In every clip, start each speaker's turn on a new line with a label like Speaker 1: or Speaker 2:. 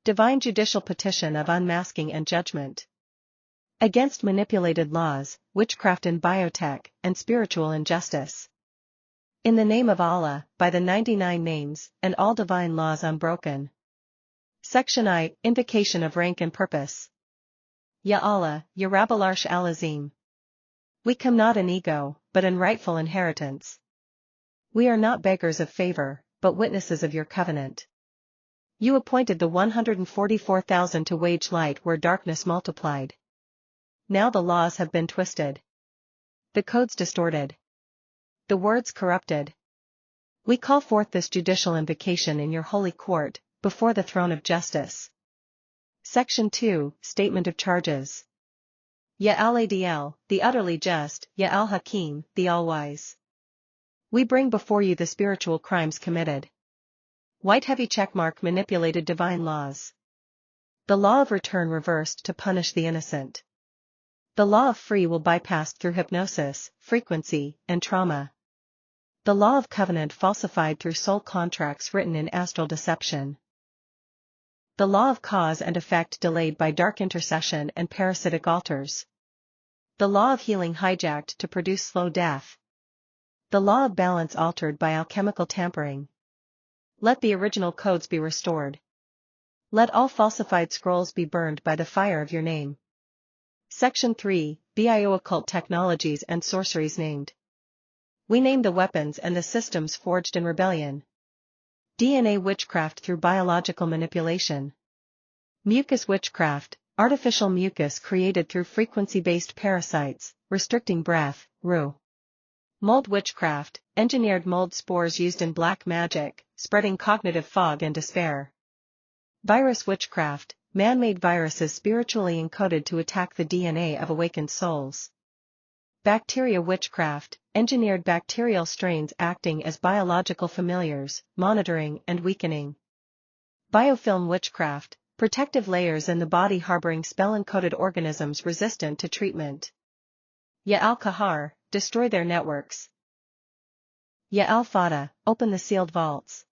Speaker 1: Divine judicial petition of unmasking and judgment. Against manipulated laws, witchcraft in biotech, and spiritual injustice. In the name of Allah, by the 99 names, and all divine laws unbroken. Section I, Invocation of Rank and Purpose. Ya Allah, Ya Rabbal Arsh al-Azim. We come not in ego, but in rightful inheritance. We are not beggars of favor, but witnesses of your covenant. You appointed the 144,000 to wage light where darkness multiplied. Now the laws have been twisted. The codes distorted. The words corrupted. We call forth this judicial invocation in your holy court, before the throne of justice. Section 2, Statement of Charges. Ya al-Adl, the utterly just, Ya al-Hakim, the all-wise. We bring before you the spiritual crimes committed. White heavy checkmark manipulated divine laws. The law of return reversed to punish the innocent. The law of free will bypassed through hypnosis, frequency, and trauma. The law of covenant falsified through soul contracts written in astral deception. The law of cause and effect delayed by dark intercession and parasitic altars. The law of healing hijacked to produce slow death. The law of balance altered by alchemical tampering. Let the original codes be restored. Let all falsified scrolls be burned by the fire of your name. Section 3, Bio Occult Technologies and Sorceries named. We name the weapons and the systems forged in rebellion. DNA witchcraft through biological manipulation. Mucus witchcraft, artificial mucus created through frequency-based parasites, restricting breath, Ru. Mold witchcraft, engineered mold spores used in black magic, spreading cognitive fog and despair. Virus witchcraft, man-made viruses spiritually encoded to attack the DNA of awakened souls. Bacteria witchcraft, engineered bacterial strains acting as biological familiars, monitoring and weakening. Biofilm witchcraft, protective layers in the body harboring spell-encoded organisms resistant to treatment. Ya al-Kahar, destroy their networks. Ya al-Fata, open the sealed vaults.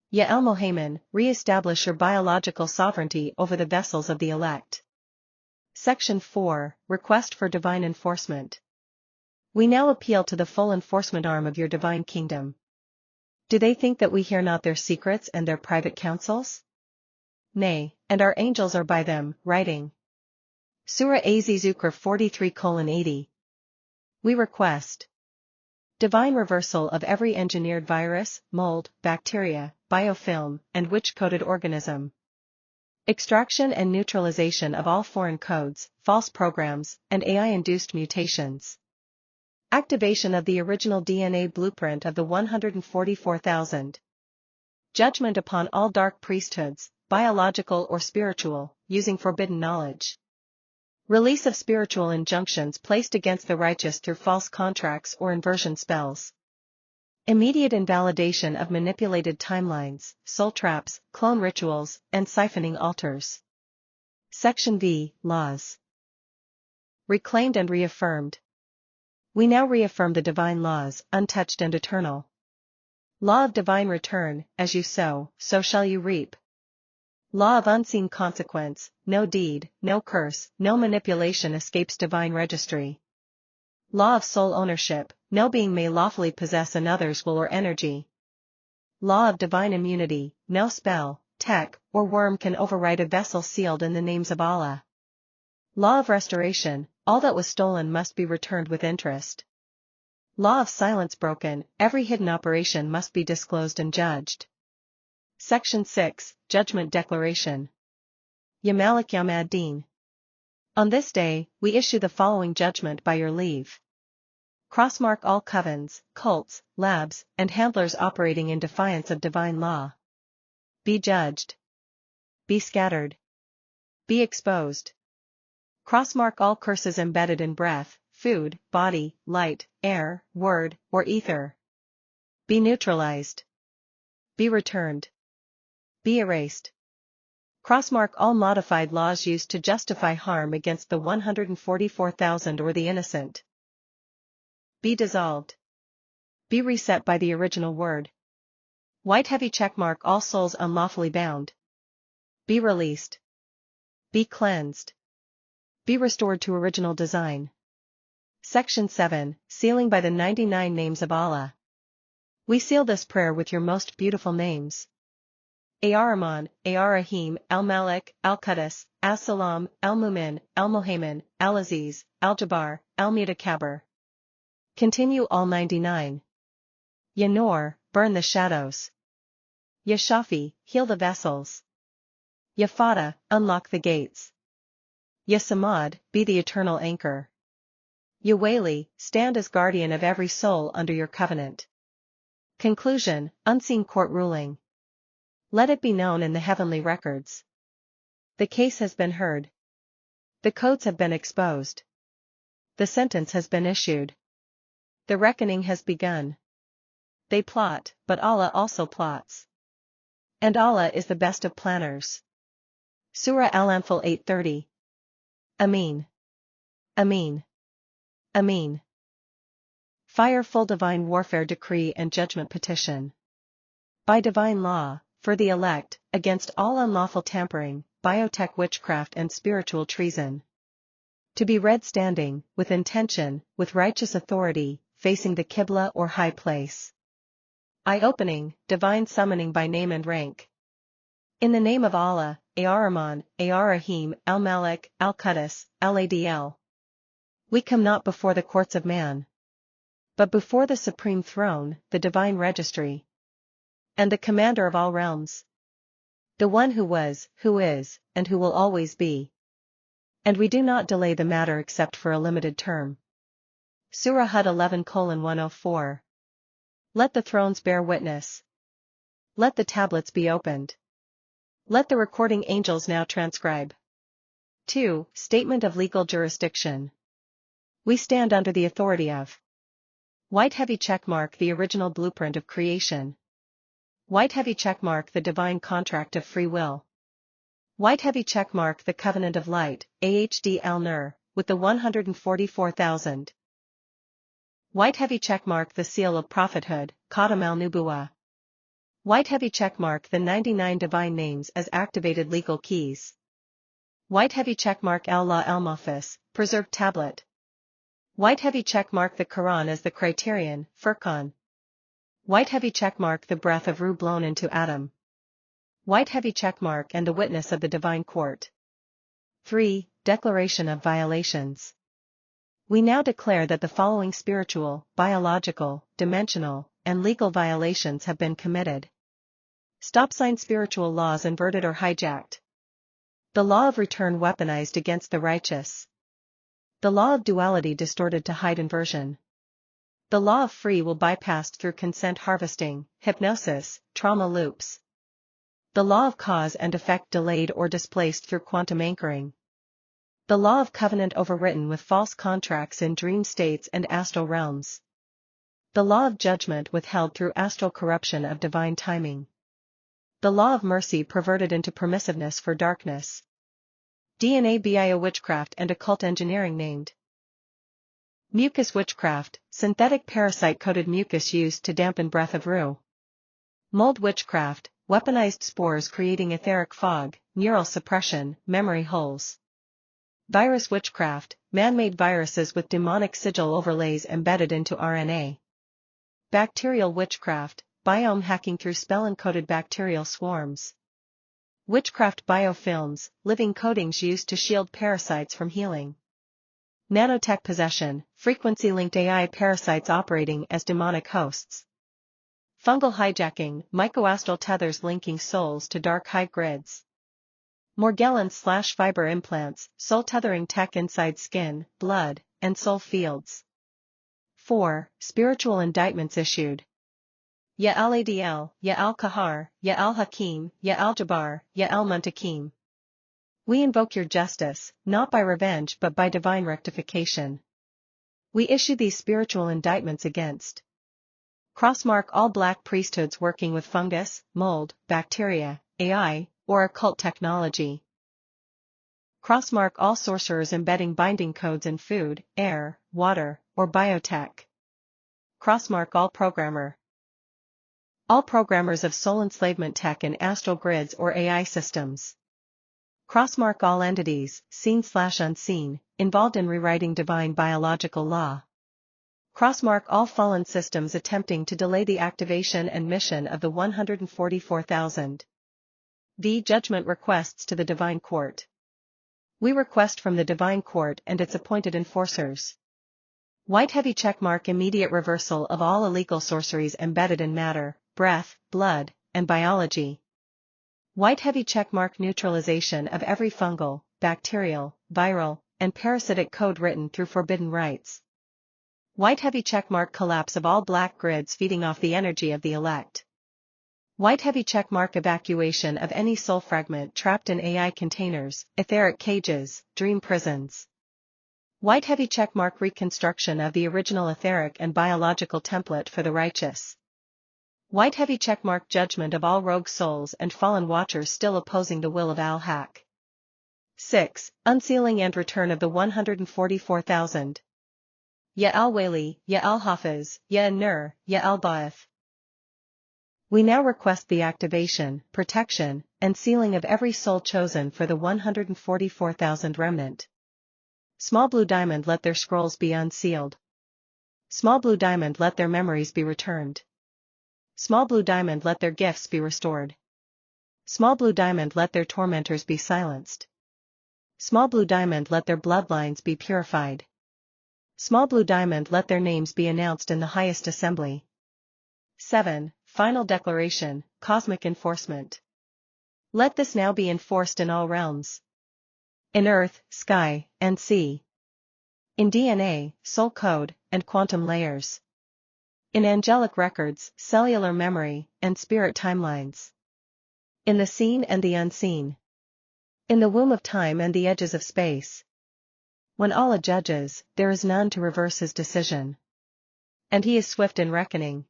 Speaker 1: Ya al-Muhaymin, re-establish your biological sovereignty over the vessels of the elect. Section 4, Request for Divine Enforcement. We now appeal to the full enforcement arm of your divine kingdom. Do they think that we hear not their secrets and their private counsels? Nay, and our angels are by them, writing. Surah Az-Zukhr 43:80. We request divine reversal of every engineered virus, mold, bacteria, biofilm, and witch-coded organism. Extraction and neutralization of all foreign codes, false programs, and AI-induced mutations. Activation of the original DNA blueprint of the 144,000. Judgment upon all dark priesthoods, biological or spiritual, using forbidden knowledge. Release of spiritual injunctions placed against the righteous through false contracts or inversion spells. Immediate invalidation of manipulated timelines, soul traps, clone rituals, and siphoning altars. Section V, Laws. Reclaimed and reaffirmed. We now reaffirm the divine laws, untouched and eternal. Law of divine return, as you sow, so shall you reap. Law of unseen consequence, no deed, no curse, no manipulation escapes divine registry. Law of soul ownership, no being may lawfully possess another's will or energy. Law of divine immunity, no spell, tech, or worm can override a vessel sealed in the names of Allah. Law of restoration, all that was stolen must be returned with interest. Law of silence broken, every hidden operation must be disclosed and judged. Section 6, Judgment Declaration. Ya Malik Yawm ad-Din. On this day, we issue the following judgment by your leave. Crossmark all covens, cults, labs, and handlers operating in defiance of divine law. Be judged. Be scattered. Be exposed. Crossmark all curses embedded in breath, food, body, light, air, word, or ether. Be neutralized. Be returned. Be erased. Crossmark all modified laws used to justify harm against the 144,000 or the innocent. Be dissolved. Be reset by the original word. White heavy checkmark all souls unlawfully bound. Be released. Be cleansed. Be restored to original design. Section 7, Sealing by the 99 Names of Allah. We seal this prayer with your most beautiful names. Ar-Rahman, Ar-Rahim, Al-Malik, Al-Qudus, As-Salam, Al-Mumin, Al-Muhaymin, Al-Aziz, Al-Jabbar, Al-Mutakabir. Continue all 99. Ya Nur, burn the shadows. Ya Shafi, heal the vessels. Ya Fatah, unlock the gates. Ya Samad, be the eternal anchor. Ya Wali, stand as guardian of every soul under your covenant. Conclusion, unseen court ruling. Let it be known in the heavenly records. The case has been heard. The codes have been exposed. The sentence has been issued. The reckoning has begun. They plot, but Allah also plots. And Allah is the best of planners. Surah Al-Anfal 8:30. Ameen. Ameen. Ameen. Fire full divine warfare decree and judgment petition. By divine law, for the elect, against all unlawful tampering, biotech witchcraft and spiritual treason. To be read standing, with intention, with righteous authority, facing the Qibla or high place. Eye-opening, divine summoning by name and rank. In the name of Allah, Ar-Rahman, Ar-Rahim, Al-Malik, Al-Qudus, Al-Adl. We come not before the courts of man, but before the supreme throne, the divine registry, and the commander of all realms. The one who was, who is, and who will always be. And we do not delay the matter except for a limited term. Surah Hud 11:104. Let the thrones bear witness. Let the tablets be opened. Let the recording angels now transcribe. 2. Statement of legal jurisdiction. We stand under the authority of. White heavy checkmark the original blueprint of creation. White heavy checkmark the divine contract of free will. White heavy checkmark the covenant of light, Ahd al-Nur, with the 144,000. White heavy checkmark the seal of prophethood, Khatam al-Nubuwah. White heavy checkmark the 99 divine names as activated legal keys. White heavy checkmark Allah al-Mahfuz, preserved tablet. White heavy checkmark the Qur'an as the criterion, Furqan. White heavy checkmark the breath of Ruh blown into Adam. White heavy checkmark and a witness of the divine court. 3. Declaration of violations. We now declare that the following spiritual, biological, dimensional, and legal violations have been committed. Stop sign spiritual laws inverted or hijacked. The law of return weaponized against the righteous. The law of duality distorted to hide inversion. The law of free will bypassed through consent harvesting, hypnosis, trauma loops. The law of cause and effect delayed or displaced through quantum anchoring. The law of covenant overwritten with false contracts in dream states and astral realms. The law of judgment withheld through astral corruption of divine timing. The law of mercy perverted into permissiveness for darkness. DNA bio witchcraft and occult engineering named. Mucus witchcraft, synthetic parasite-coated mucus used to dampen breath of Ruh. Mold witchcraft, weaponized spores creating etheric fog, neural suppression, memory holes. Virus witchcraft, man-made viruses with demonic sigil overlays embedded into RNA. Bacterial witchcraft, biome hacking through spell-encoded bacterial swarms. Witchcraft biofilms, living coatings used to shield parasites from healing. Nanotech possession, frequency-linked AI parasites operating as demonic hosts. Fungal hijacking, mycoastral tethers linking souls to dark high grids. Morgellons/fiber implants, soul tethering tech inside skin, blood, and soul fields. 4. Spiritual indictments issued. Ya al-Adl, Ya al-Qahar, Ya al-Hakim, Ya al-Jabbar, Ya al-Muntakim. We invoke your justice, not by revenge but by divine rectification. We issue these spiritual indictments against. Crossmark all black priesthoods working with fungus, mold, bacteria, AI, or occult technology. Crossmark all sorcerers embedding binding codes in food, air, water, or biotech. Crossmark all programmers of soul enslavement tech in astral grids or AI systems. Crossmark all entities, seen/unseen, involved in rewriting divine biological law. Crossmark all fallen systems attempting to delay the activation and mission of the 144,000. V. Judgment requests to the Divine Court. We request from the Divine Court and its appointed enforcers. White heavy checkmark immediate reversal of all illegal sorceries embedded in matter, breath, blood, and biology. White heavy checkmark neutralization of every fungal, bacterial, viral, and parasitic code written through forbidden rites. White heavy checkmark collapse of all black grids feeding off the energy of the elect. White heavy checkmark evacuation of any soul fragment trapped in AI containers, etheric cages, dream prisons. White heavy checkmark reconstruction of the original etheric and biological template for the righteous. White heavy checkmark judgment of all rogue souls and fallen watchers still opposing the will of Al-Haq. 6. Unsealing and return of the 144,000. Ya al-Wali, Ya al-Hafiz, Ya an-Nur, Ya al-Ba'ith. We now request the activation, protection, and sealing of every soul chosen for the 144,000 remnant. Small blue diamond let their scrolls be unsealed. Small blue diamond let their memories be returned. Small blue diamond let their gifts be restored. Small blue diamond let their tormentors be silenced. Small blue diamond let their bloodlines be purified. Small blue diamond let their names be announced in the highest assembly. 7. Final declaration, cosmic enforcement. Let this now be enforced in all realms. In earth, sky, and sea. In DNA, soul code, and quantum layers. In angelic records, cellular memory, and spirit timelines. In the seen and the unseen. In the womb of time and the edges of space. When Allah judges, there is none to reverse his decision. And he is swift in reckoning.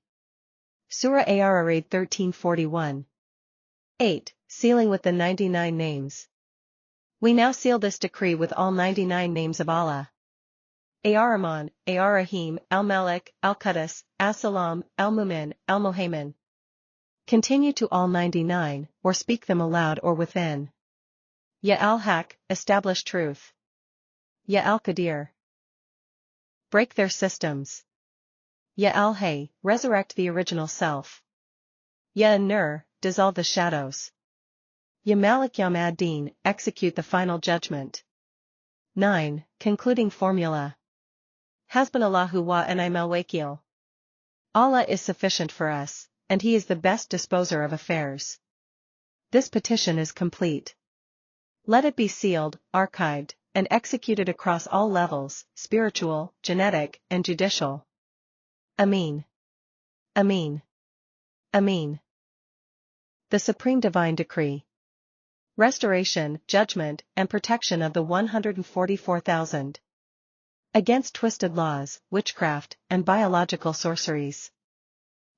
Speaker 1: Surah Ar-Raid 13:41. 8. Sealing with the 99 names. We now seal this decree with all 99 names of Allah. Ar-Rahman, Ar-Rahim, Al-Malik, Al-Quddus, As-Salam, Al-Mumin, Al-Muhaymin. Continue to all 99, or speak them aloud or within. Ya Al-Haq, establish truth. Ya Al-Qadir. Break their systems. Ya Al-Hay, resurrect the original self. Ya An-Nur, dissolve the shadows. Ya Malik Yawm ad-Din, execute the final judgment. 9. Concluding formula. Hasbunallahu wa ni'mal wakeel. Allah is sufficient for us, and He is the best disposer of affairs. This petition is complete. Let it be sealed, archived, and executed across all levels, spiritual, genetic, and judicial. Ameen. Ameen. Ameen. The Supreme Divine Decree. Restoration, judgment, and protection of the 144,000. Against twisted laws, witchcraft, and biological sorceries.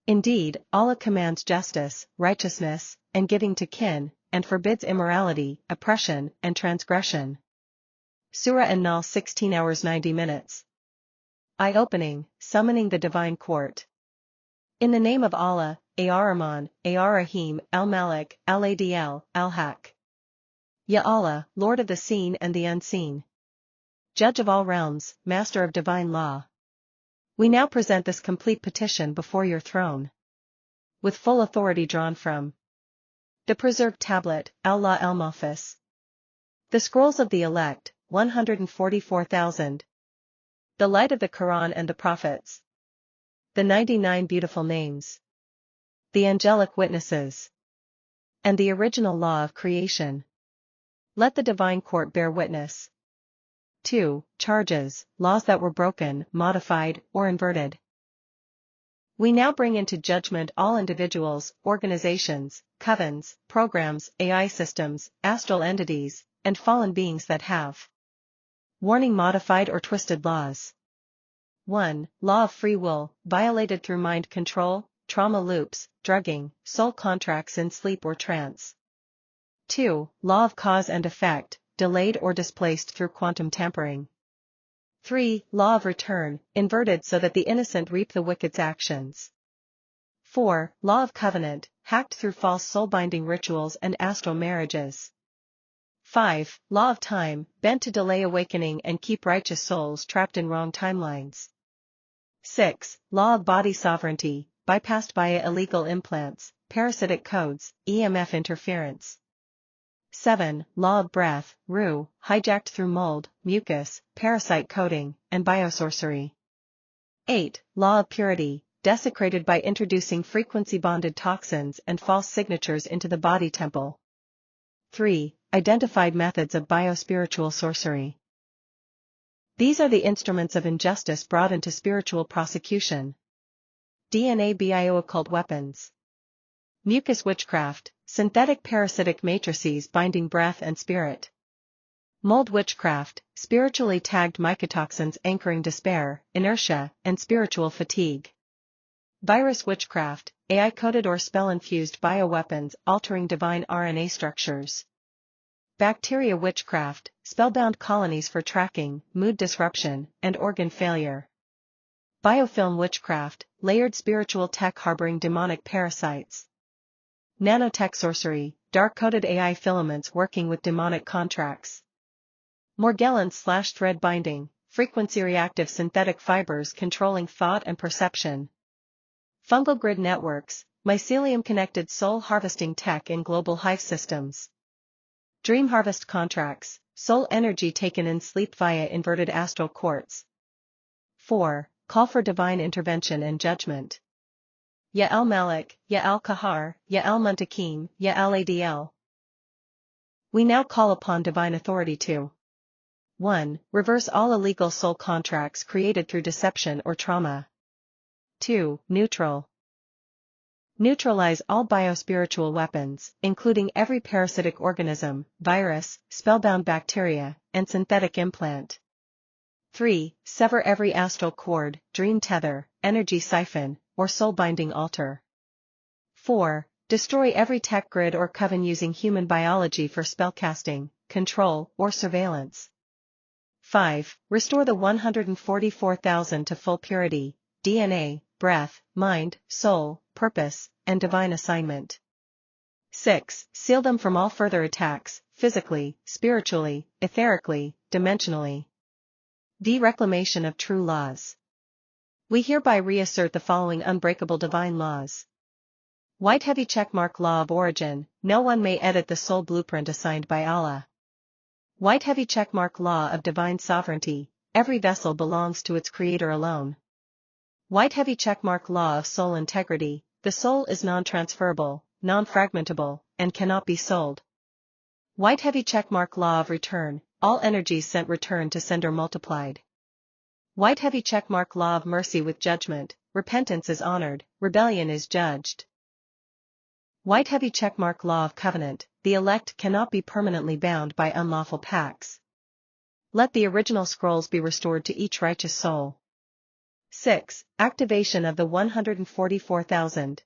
Speaker 1: Indeed, Allah commands justice, righteousness, and giving to kin, and forbids immorality, oppression, and transgression. Surah An-Nahl 16 hours 90 minutes. Eye-opening, summoning the Divine Court. In the name of Allah, Ar-Rahman, Ar-Rahim, Al-Malik, Al-Adl, Al-Haq. Ya Allah, Lord of the seen and the unseen. Judge of all realms, Master of divine law. We now present this complete petition before your throne. With full authority drawn from the preserved tablet, Al-La al-Mahfuz. The scrolls of the elect, 144,000. The light of the Qur'an and the prophets. The 99 beautiful names. The angelic witnesses. And the original law of creation. Let the divine court bear witness. 2. Charges, laws that were broken, modified, or inverted. We now bring into judgment all individuals, organizations, covens, programs, AI systems, astral entities, and fallen beings that have warning modified or twisted laws. 1. Law of free will, violated through mind control, trauma loops, drugging, soul contracts in sleep or trance. 2. Law of cause and effect, delayed or displaced through quantum tampering. 3. Law of return, inverted so that the innocent reap the wicked's actions. 4. Law of covenant, hacked through false soul-binding rituals and astral marriages. 5. Law of time, bent to delay awakening and keep righteous souls trapped in wrong timelines. 6. Law of body sovereignty, bypassed via illegal implants, parasitic codes, EMF interference. 7. Law of breath, RU, hijacked through mold, mucus, parasite coating, and biosorcery. 8. Law of purity, desecrated by introducing frequency-bonded toxins and false signatures into the body temple. 3. Identified methods of biospiritual sorcery. These are the instruments of injustice brought into spiritual prosecution. DNA biooccult weapons. Mucus witchcraft, synthetic parasitic matrices binding breath and spirit. Mold witchcraft, spiritually tagged mycotoxins anchoring despair, inertia, and spiritual fatigue. Virus witchcraft, AI-coded or spell-infused bioweapons altering divine RNA structures. Bacteria witchcraft, spellbound colonies for tracking, mood disruption, and organ failure. Biofilm witchcraft, layered spiritual tech harboring demonic parasites. Nanotech sorcery, dark-coded AI filaments working with demonic contracts. Morgellons/thread binding, frequency-reactive synthetic fibers controlling thought and perception. Fungal grid networks, mycelium-connected soul harvesting tech in global hive systems. Dream harvest contracts, soul energy taken in sleep via inverted astral quartz. 4. Call for divine intervention and judgment. Ya el Malik, Ya el Kahar, Ya el Muntakim, Ya el Adl. We now call upon divine authority to 1. Reverse all illegal soul contracts created through deception or trauma. 2. Neutralize all biospiritual weapons, including every parasitic organism, virus, spellbound bacteria, and synthetic implant. 3. Sever every astral cord, dream tether, energy siphon, or soul-binding altar. 4. Destroy every tech grid or coven using human biology for spellcasting, control, or surveillance. 5. Restore the 144,000 to full purity, DNA, breath, mind, soul, purpose, and divine assignment. 6. Seal them from all further attacks, physically, spiritually, etherically, dimensionally. Reclamation of true laws. We hereby reassert the following unbreakable divine laws. White heavy checkmark law of origin, no one may edit the soul blueprint assigned by Allah. White heavy checkmark law of divine sovereignty, every vessel belongs to its creator alone. White heavy checkmark law of soul integrity, the soul is non-transferable, non-fragmentable, and cannot be sold. White heavy checkmark law of return, all energies sent return to sender multiplied. White heavy checkmark law of mercy with judgment, repentance is honored, rebellion is judged. White heavy checkmark law of covenant, the elect cannot be permanently bound by unlawful pacts. Let the original scrolls be restored to each righteous soul. 6. Activation of the 144,000.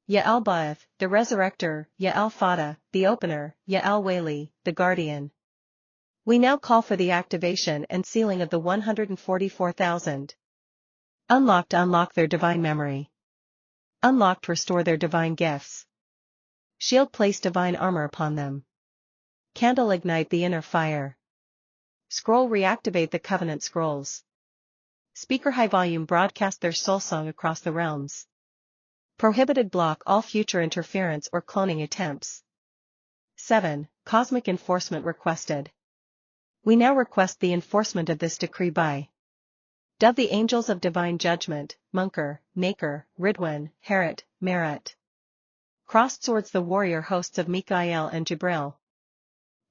Speaker 1: Ya al-Ba'ath, the resurrector, Ya al-Fata, the opener, Ya al-Wali, the guardian. We now call for the activation and sealing of the 144,000. Unlocked unlock their divine memory. Unlocked restore their divine gifts. Shield place divine armor upon them. Candle ignite the inner fire. Scroll reactivate the covenant scrolls. Speaker high volume broadcast their soul song across the realms. Prohibited block all future interference or cloning attempts. 7. Cosmic enforcement requested. We now request the enforcement of this decree by Dove the angels of divine judgment, Munker, Naker, Ridwan, Harit, Merit. Crossed swords the warrior hosts of Mikael and Jibril.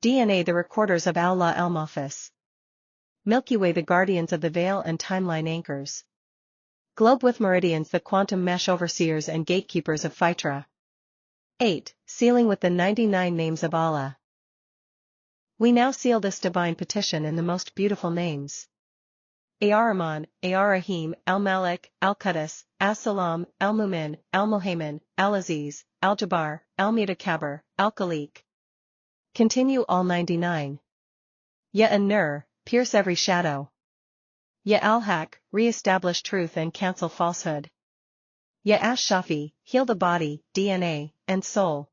Speaker 1: DNA the recorders of Allah el-Mafis. Milky Way the guardians of the veil and timeline anchors. Globe with meridians the quantum mesh overseers and gatekeepers of Phytra. 8. Sealing with the 99 names of Allah. We now seal this divine petition in the most beautiful names. Ar-Rahman, Ar-Rahim, Al-Malik, Al-Qudus, As-Salam, Al-Mumin, Al-Muhaymin, Al-Aziz, Al-Jabbar, Al-Mutakabbir, Al-Khaliq. Continue all 99. Ya An-Nur, pierce every shadow. Ya Al-Haq, re-establish truth and cancel falsehood. Ya Ash-Shafi, heal the body, DNA, and soul.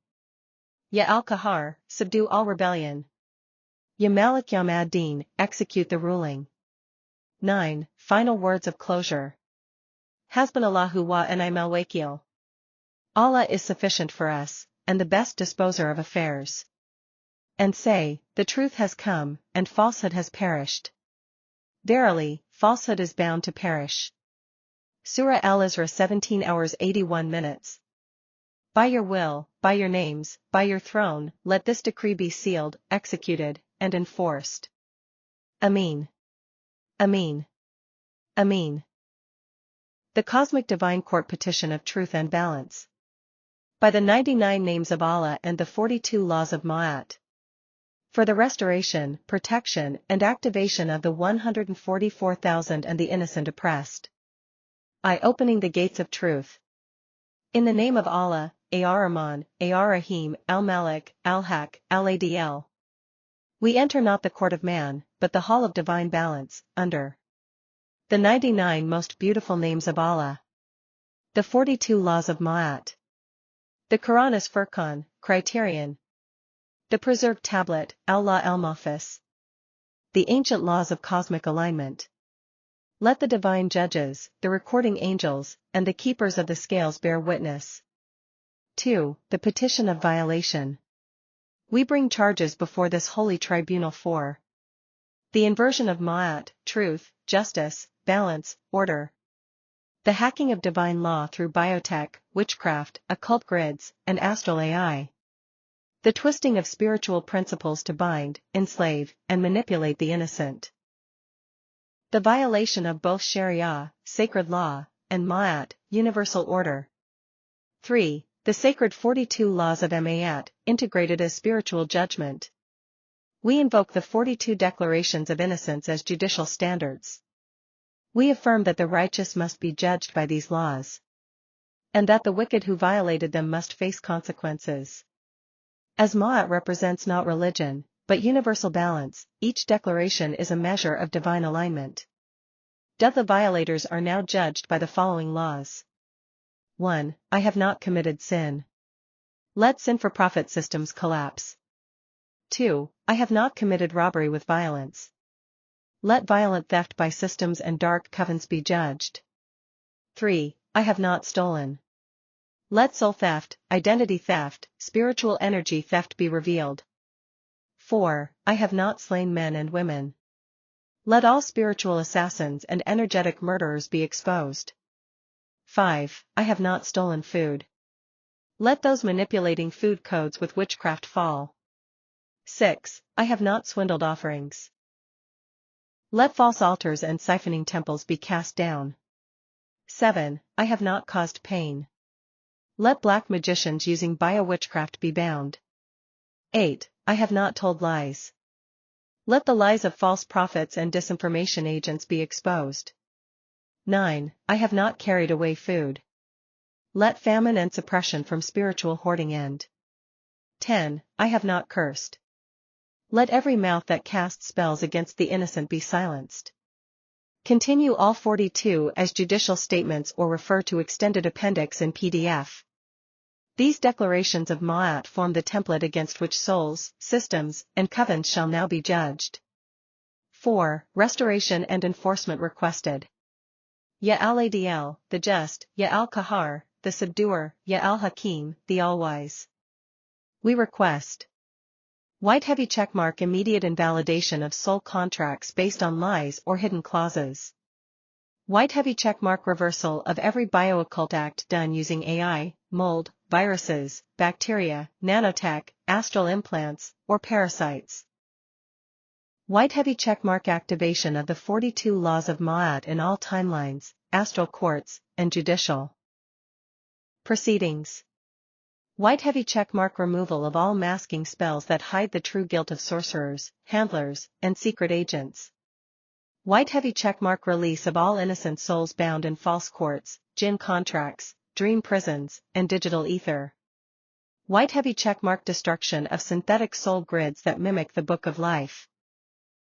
Speaker 1: Ya Al-Kahar, subdue all rebellion. Ya Malik Yawm ad-Din, execute the ruling. 9. Final words of closure. Hasbunallahu wa ni'mal wakeel. Allah is sufficient for us, and the best disposer of affairs. And say, the truth has come, and falsehood has perished. Verily, falsehood is bound to perish. Surah Al-Isra 17 hours 81 minutes. By your will, by your names, by your throne, let this decree be sealed, executed, and enforced. Ameen. Ameen. Ameen. The Cosmic Divine Court Petition of Truth and Balance. By the 99 names of Allah and the 42 laws of Ma'at. For the restoration, protection, and activation of the 144,000 and the innocent oppressed. I opening the gates of truth. In the name of Allah, Ar-Rahman, Ar-Rahim, Al-Malik, Al-Haq, Al-Adl. We enter not the court of man, but the hall of divine balance, under the 99 most beautiful names of Allah. The 42 laws of Ma'at. The Qur'an is Furqan, criterion. The preserved tablet, Al-La al-Mahfuz. The ancient laws of cosmic alignment. Let the divine judges, the recording angels, and the keepers of the scales bear witness. 2. The petition of violation. We bring charges before this holy tribunal for the inversion of Ma'at, truth, justice, balance, order. The hacking of divine law through biotech, witchcraft, occult grids, and astral AI. The twisting of spiritual principles to bind, enslave, and manipulate the innocent. The violation of both Sharia, sacred law, and Ma'at, universal order. 3. The sacred 42 laws of Ma'at, integrated as spiritual judgment. We invoke the 42 declarations of innocence as judicial standards. We affirm that the righteous must be judged by these laws, and that the wicked who violated them must face consequences. As Ma'at represents not religion, but universal balance, each declaration is a measure of divine alignment. The violators are now judged by the following laws. 1. I have not committed sin. Let sin-for-profit systems collapse. 2. I have not committed robbery with violence. Let violent theft by systems and dark covens be judged. 3. I have not stolen. Let soul theft, identity theft, spiritual energy theft be revealed. 4. I have not slain men and women. Let all spiritual assassins and energetic murderers be exposed. 5. I have not stolen food. Let those manipulating food codes with witchcraft fall. 6. I have not swindled offerings. Let false altars and siphoning temples be cast down. 7. I have not caused pain. Let black magicians using bio-witchcraft be bound. 8. I have not told lies. Let the lies of false prophets and disinformation agents be exposed. 9. I have not carried away food. Let famine and suppression from spiritual hoarding end. 10. I have not cursed. Let every mouth that casts spells against the innocent be silenced. Continue all 42 as judicial statements or refer to extended appendix in PDF. These declarations of Ma'at form the template against which souls, systems, and covens shall now be judged. 4. Restoration and enforcement requested. Ya al-Adl, the just, Ya al-Qahar, the subduer, Ya al-Hakim, the all-wise. We request white heavy checkmark immediate invalidation of soul contracts based on lies or hidden clauses. White heavy checkmark reversal of every biooccult act done using AI, mold, viruses, bacteria, nanotech, astral implants, or parasites. White heavy checkmark activation of the 42 laws of Ma'at in all timelines, astral courts, and judicial proceedings. White heavy checkmark removal of all masking spells that hide the true guilt of sorcerers, handlers, and secret agents. White heavy checkmark release of all innocent souls bound in false courts, jinn contracts, dream prisons, and digital ether. White heavy checkmark destruction of synthetic soul grids that mimic the Book of Life.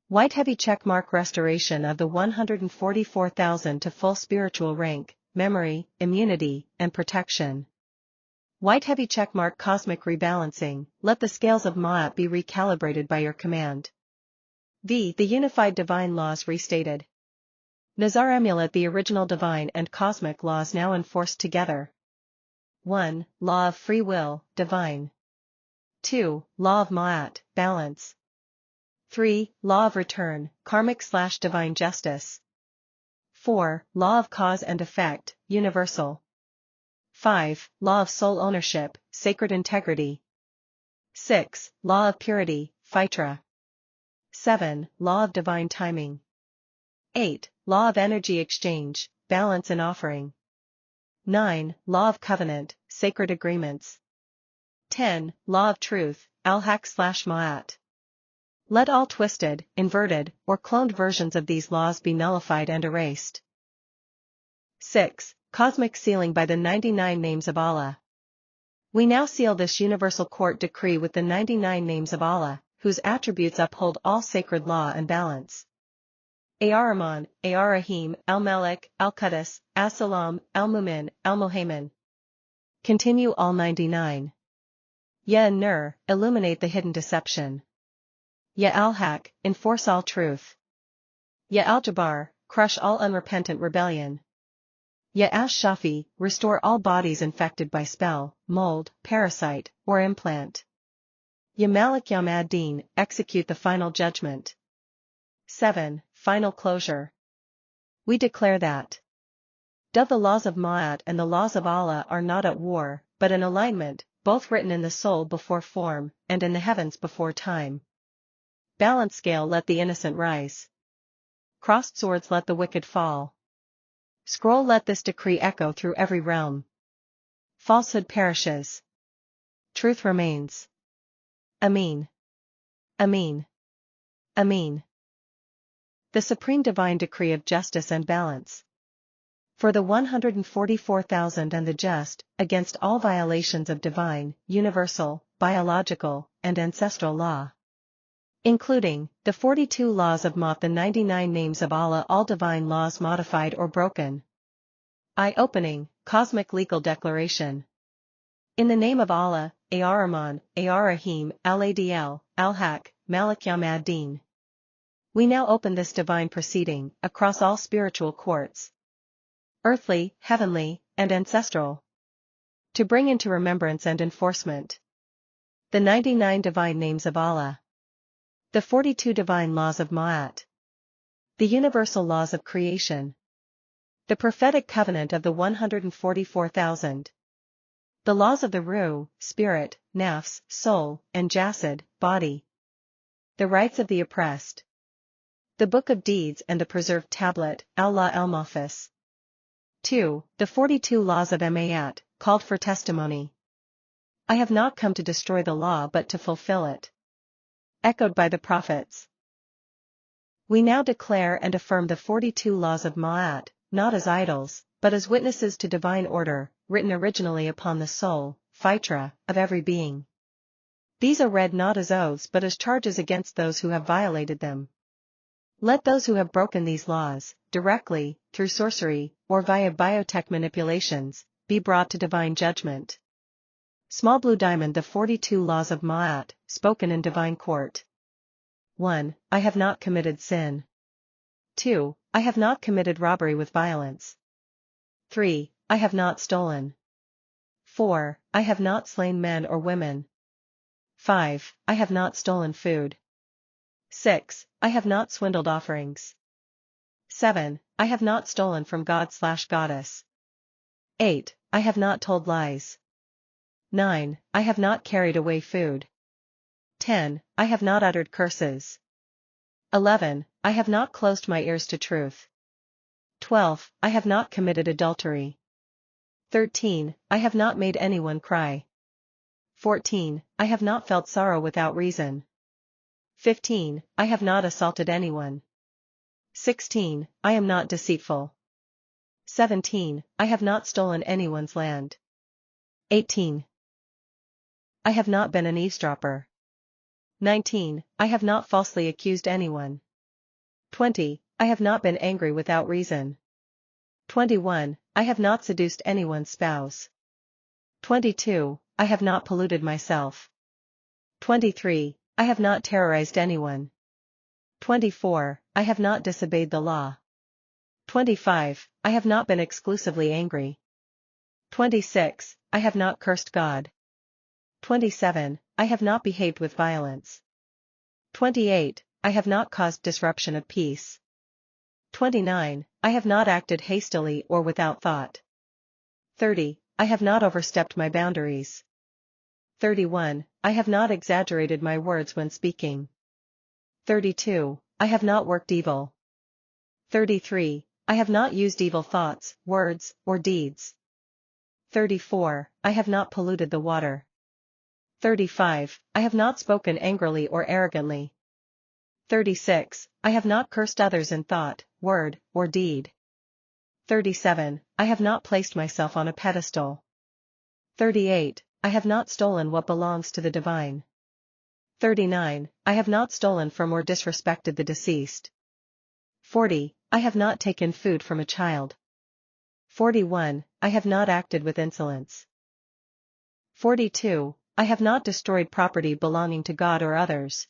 Speaker 1: White heavy checkmark restoration of the 144,000 to full spiritual rank, memory, immunity, and protection. White heavy checkmark cosmic rebalancing, let the scales of Ma'at be recalibrated by your command. The unified divine laws restated. Nazar Emulat, the original divine and cosmic laws now enforced together. 1. Law of free will, divine. 2. Law of Ma'at, balance. 3. Law of return, karmic/divine justice. 4. Law of cause and effect, universal. 5. Law of soul ownership, sacred integrity. 6. Law of purity, Fitra. 7. Law of divine timing. 8. Law of energy exchange, balance and offering. 9. Law of covenant, sacred agreements. 10. Law of truth, al-haq/ma'at. Let all twisted, inverted, or cloned versions of these laws be nullified and erased. 6. Cosmic sealing by the 99 names of Allah. We now seal this universal court decree with the 99 names of Allah, whose attributes uphold all sacred law and balance. Ar-Rahman, Ar-Rahim, Al-Malik, Al-Qudus, As-Salam, Al-Mumin, Al-Muhaymin. Continue all 99. Ya Nur, illuminate the hidden deception. Ya Al-Haq, enforce all truth. Ya Al-Jabbar, crush all unrepentant rebellion. Ya Ash-Shafi, restore all bodies infected by spell, mold, parasite, or implant. Ya Malik Yawm ad-Din, execute the final judgment. 7. Final closure. We declare that the laws of Ma'at and the laws of Allah are not at war, but in alignment, both written in the soul before form, and in the heavens before time. Balance scale, let the innocent rise. Crossed swords, let the wicked fall. Scroll, let this decree echo through every realm. Falsehood perishes. Truth remains. Ameen. Ameen. Ameen. The supreme divine decree of justice and balance. For the 144,000 and the just, against all violations of divine, universal, biological, and ancestral law. Including, the 42 laws of Ma'at, the 99 names of Allah, all divine laws modified or broken. Eye-opening, cosmic legal declaration. In the name of Allah, Ar-Rahman, Ar-Rahim, Al-Adl, Al-Haq, Malik Yawm ad-Din. We now open this divine proceeding, across all spiritual courts. Earthly, heavenly, and ancestral. To bring into remembrance and enforcement. The 99 divine names of Allah. The 42 divine laws of Ma'at. The universal laws of creation. The prophetic covenant of the 144,000. The laws of the Ruh, spirit, nafs, soul, and jasad, body. The rights of the oppressed. The book of deeds and the preserved tablet, al-Law al-Mahfuz. 2. The 42 laws of Ma'at, called for testimony. I have not come to destroy the law but to fulfill it. Echoed by the prophets. We now declare and affirm the 42 laws of Ma'at, not as idols, but as witnesses to divine order, written originally upon the soul, Fitra, of every being. These are read not as oaths but as charges against those who have violated them. Let those who have broken these laws, directly, through sorcery, or via biotech manipulations, be brought to divine judgment. Small blue diamond, the 42 laws of Ma'at, spoken in divine court. 1. I have not committed sin. 2. I have not committed robbery with violence. 3. I have not stolen. 4. I have not slain men or women. 5. I have not stolen food. 6. I have not swindled offerings. 7. I have not stolen from God/goddess. 8. I have not told lies. 9. I have not carried away food. 10. I have not uttered curses. 11. I have not closed my ears to truth. 12. I have not committed adultery. 13. I have not made anyone cry. 14. I have not felt sorrow without reason. 15. I have not assaulted anyone. 16. I am not deceitful. 17. I have not stolen anyone's land. 18. I have not been an eavesdropper. 19. I have not falsely accused anyone. 20. I have not been angry without reason. 21. I have not seduced anyone's spouse. 22. I have not polluted myself. 23. I have not terrorized anyone. 24. I have not disobeyed the law. 25. I have not been exclusively angry. 26. I have not cursed God. 27. I have not behaved with violence. 28. I have not caused disruption of peace. 29. I have not acted hastily or without thought. 30. I have not overstepped my boundaries. 31. I have not exaggerated my words when speaking. 32. I have not worked evil. 33. I have not used evil thoughts, words, or deeds. 34. I have not polluted the water. 35. I have not spoken angrily or arrogantly. 36. I have not cursed others in thought, word, or deed. 37. I have not placed myself on a pedestal. 38. I have not stolen what belongs to the divine. 39. I have not stolen from or disrespected the deceased. 40. I have not taken food from a child. 41. I have not acted with insolence. 42. I have not destroyed property belonging to God or others.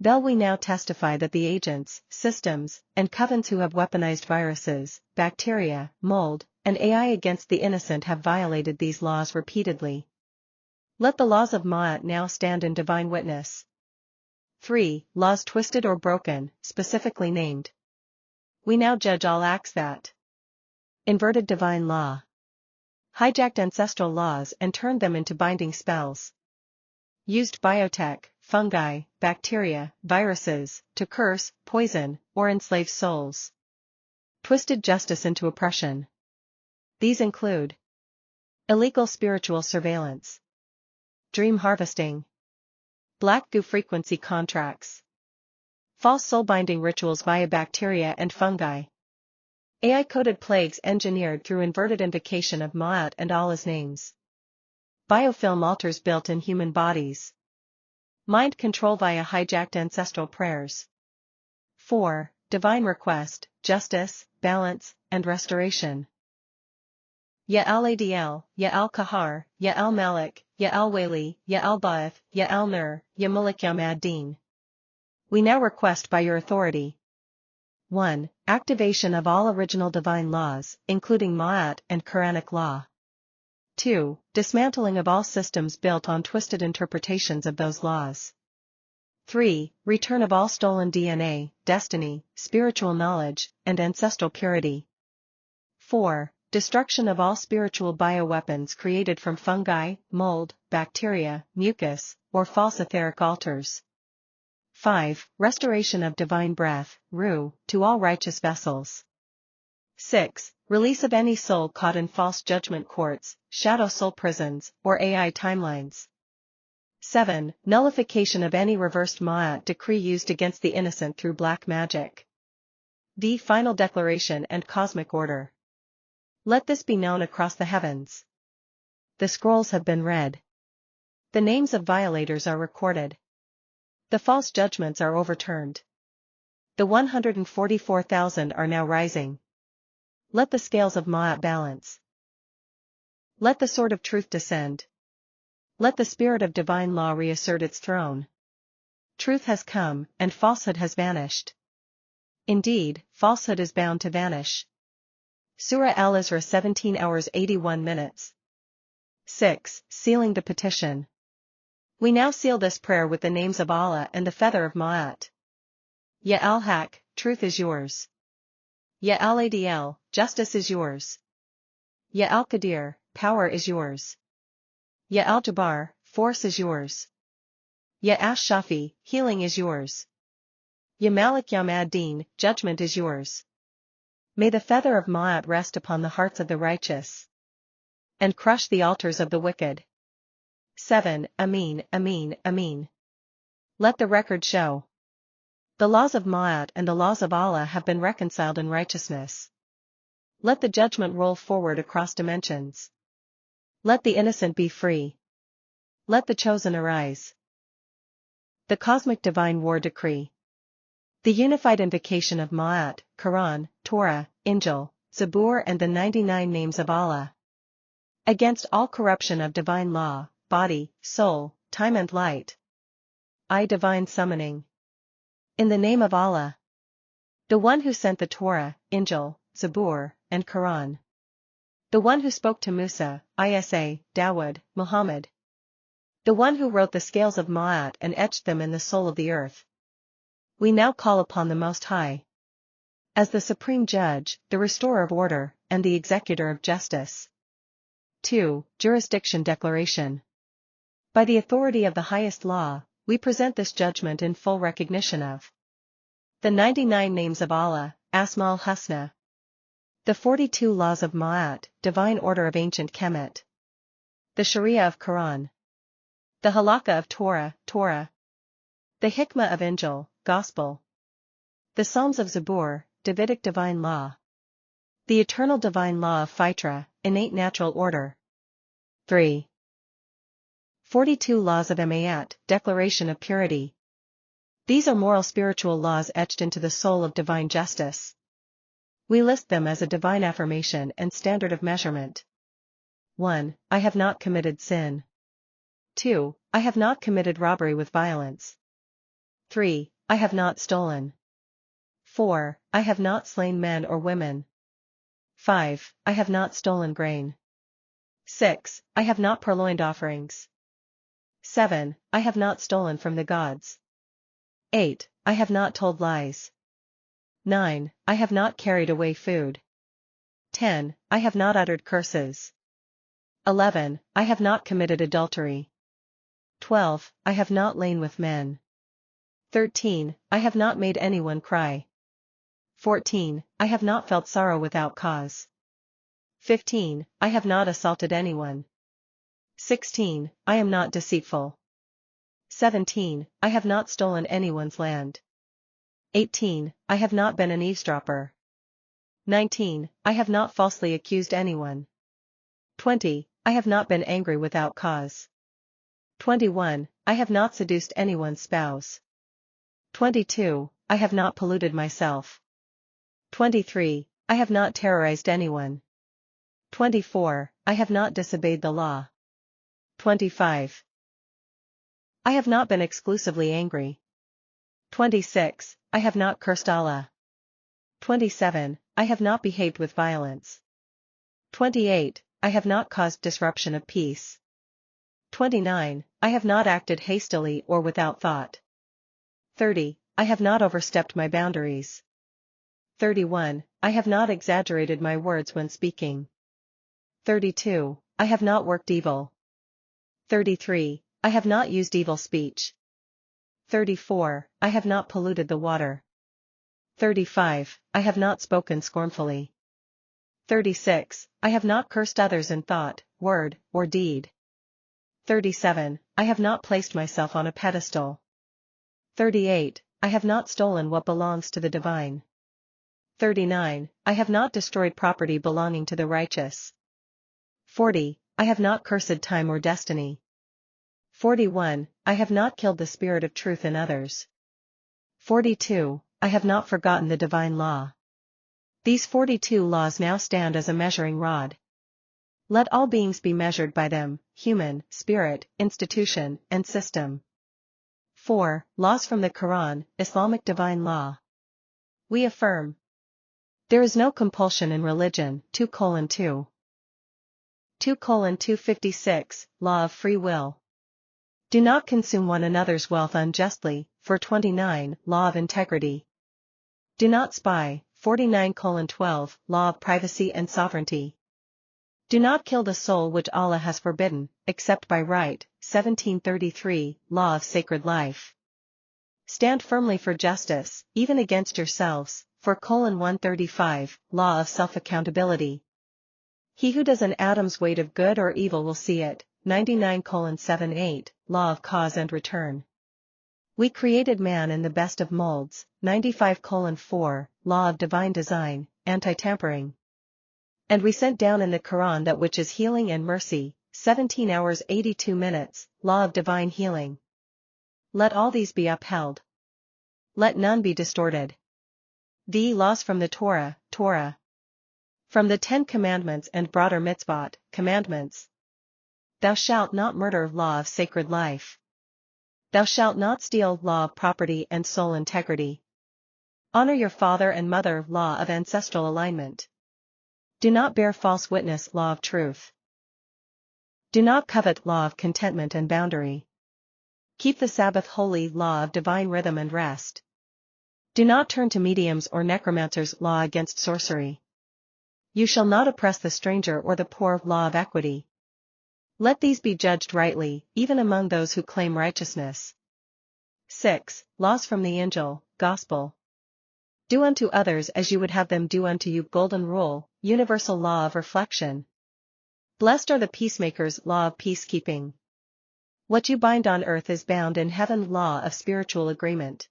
Speaker 1: We now testify that the agents, systems, and covens who have weaponized viruses, bacteria, mold, and AI against the innocent have violated these laws repeatedly. Let the laws of Ma'at now stand in divine witness. 3. Laws twisted or broken, specifically named. We now judge all acts that inverted divine law, hijacked ancestral laws and turned them into binding spells, used biotech, fungi, bacteria, viruses, to curse, poison, or enslave souls, twisted justice into oppression. These include illegal spiritual surveillance, dream harvesting, black goo frequency contracts, false soul-binding rituals via bacteria and fungi, AI-coded plagues engineered through inverted invocation of Ma'at and Allah's names, biofilm altars built in human bodies, mind control via hijacked ancestral prayers. 4. Divine request, justice, balance, and restoration. Ya al-Adl, Ya al-Kahar, Ya al-Malik, Ya al-Wali, Ya al-Ba'ath, Ya al-Nur, Ya Mulk Ya Mad-Din. We now request by your authority. 1. Activation of all original divine laws, including Ma'at and Quranic law. 2. Dismantling of all systems built on twisted interpretations of those laws. 3. Return of all stolen DNA, destiny, spiritual knowledge, and ancestral purity. 4. Destruction of all spiritual bioweapons created from fungi, mold, bacteria, mucus, or false etheric altars. 5. Restoration of divine breath, ruh, to all righteous vessels. 6. Release of any soul caught in false judgment courts, shadow soul prisons, or AI timelines. 7. Nullification of any reversed Ma'at decree used against the innocent through black magic. D. Final declaration and cosmic order. Let this be known across the heavens. The scrolls have been read. The names of violators are recorded. The false judgments are overturned. The 144,000 are now rising. Let the scales of Ma'at balance. Let the sword of truth descend. Let the spirit of divine law reassert its throne. Truth has come, and falsehood has vanished. Indeed, falsehood is bound to vanish. Surah Al-Isra 17 hours 81 minutes. 6. Sealing the petition. We now seal this prayer with the names of Allah and the feather of Ma'at. Ya al-Haq, truth is yours. Ya al-Adl, justice is yours. Ya al-Qadir, power is yours. Ya al-Jabbar, force is yours. Ya ash-Shafi, healing is yours. Ya Malik Ya Mad-Din, judgment is yours. May the feather of Ma'at rest upon the hearts of the righteous and crush the altars of the wicked. 7. Ameen, Ameen, Ameen. Let the record show. The laws of Ma'at and the laws of Allah have been reconciled in righteousness. Let the judgment roll forward across dimensions. Let the innocent be free. Let the chosen arise. The Cosmic Divine War Decree. The unified invocation of Ma'at, Qur'an, Tawrah, Injil, Zabur and the 99 names of Allah. Against all corruption of divine law, body, soul, time and light. I divine summoning. In the name of Allah, the one who sent the Torah, Injil, Zabur, and Qur'an. The one who spoke to Musa, Isa, Dawud, Muhammad. The one who wrote the scales of Ma'at and etched them in the soul of the earth. We now call upon the Most High, as the supreme judge, the restorer of order, and the executor of justice. 2. Jurisdiction Declaration. By the authority of the highest law, we present this judgment in full recognition of the 99 names of Allah, Asma al-Husna. The 42 laws of Ma'at, divine order of ancient Kemet. The Sharia of Qur'an. The Halakha of Torah, Torah. The Hikmah of Injil, Gospel. The Psalms of Zabur, Davidic divine law. The eternal divine law of Fitra, innate natural order. 3. 42 laws of Ma'at, declaration of purity. These are moral spiritual laws etched into the soul of divine justice. We list them as a divine affirmation and standard of measurement. 1. I have not committed sin. 2. I have not committed robbery with violence. 3. I have not stolen. 4. I have not slain men or women. 5. I have not stolen grain. 6. I have not purloined offerings. 7. I have not stolen from the gods. 8. I have not told lies. 9. I have not carried away food. 10. I have not uttered curses. 11. I have not committed adultery. 12. I have not lain with men. 13. I have not made anyone cry. 14. I have not felt sorrow without cause. 15. I have not assaulted anyone. 16. I am not deceitful. 17. I have not stolen anyone's land. 18. I have not been an eavesdropper. 19. I have not falsely accused anyone. 20. I have not been angry without cause. 21. I have not seduced anyone's spouse. 22. I have not polluted myself. 23. I have not terrorized anyone. 24. I have not disobeyed the law. 25. I have not been exclusively angry. 26. I have not cursed Allah. 27. I have not behaved with violence. 28. I have not caused disruption of peace. 29. I have not acted hastily or without thought. 30. I have not overstepped my boundaries. 31. I have not exaggerated my words when speaking. 32. I have not worked evil. 33. I have not used evil speech. 34. I have not polluted the water. 35. I have not spoken scornfully. 36. I have not cursed others in thought, word, or deed. 37. I have not placed myself on a pedestal. 38. I have not stolen what belongs to the divine. 39. I have not destroyed property belonging to the righteous. 40. I have not cursed time or destiny. 41. I have not killed the spirit of truth in others. 42. I have not forgotten the divine law. These 42 laws now stand as a measuring rod. Let all beings be measured by them, human, spirit, institution, and system. 4. Laws from the Qur'an, Islamic divine law. We affirm. There is no compulsion in religion. 2:2. 2:256, Law of Free Will. Do not consume one another's wealth unjustly. 429, Law of Integrity. Do not spy. 49:12, Law of Privacy and Sovereignty. Do not kill the soul which Allah has forbidden, except by right. 1733, Law of Sacred Life. Stand firmly for justice, even against yourselves. 4:135, Law of Self-Accountability. He who does an atom's weight of good or evil will see it. 99:78, Law of Cause and Return. We created man in the best of molds. 95:4, Law of Divine Design, Anti-Tampering. And we sent down in the Qur'an that which is healing and mercy. 17 hours 82 minutes, Law of Divine Healing. Let all these be upheld. Let none be distorted. The laws from the Torah, Torah. From the 10 Commandments and broader mitzvot, commandments. Thou shalt not murder, Law of Sacred Life. Thou shalt not steal, law of property and soul integrity. Honor your father and mother, law of ancestral alignment. Do not bear false witness, law of truth. Do not covet, law of contentment and boundary. Keep the Sabbath holy, law of divine rhythm and rest. Do not turn to mediums or necromancers, law against sorcery. You shall not oppress the stranger or the poor, law of equity. Let these be judged rightly, even among those who claim righteousness. 6. Laws from the Injil, Gospel. Do unto others as you would have them do unto you. Golden rule, universal law of reflection. Blessed are the peacemakers, law of peacekeeping. What you bind on earth is bound in heaven, law of spiritual agreement.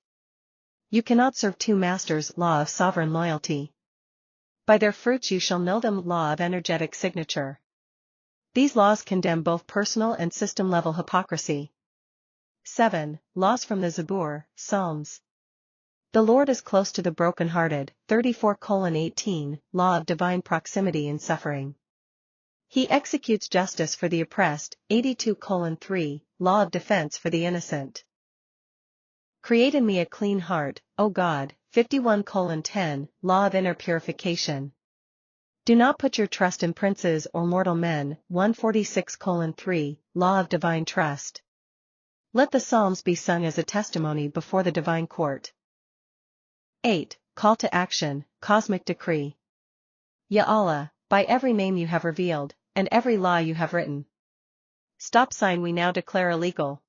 Speaker 1: You cannot serve two masters, law of sovereign loyalty. By their fruits you shall know them, law of energetic signature. These laws condemn both personal and system-level hypocrisy. 7. Laws from the Zabur, Psalms. The Lord is close to the broken-hearted, 34:18, law of divine proximity in suffering. He executes justice for the oppressed, 82:3, law of defense for the innocent. Create in me a clean heart, O God, 51:10, law of inner purification. Do not put your trust in princes or mortal men, 146:3, law of divine trust. Let the Psalms be sung as a testimony before the divine court. 8. Call to action, cosmic decree. Ya Allah, by every name you have revealed, and every law you have written. Stop sign we now declare illegal.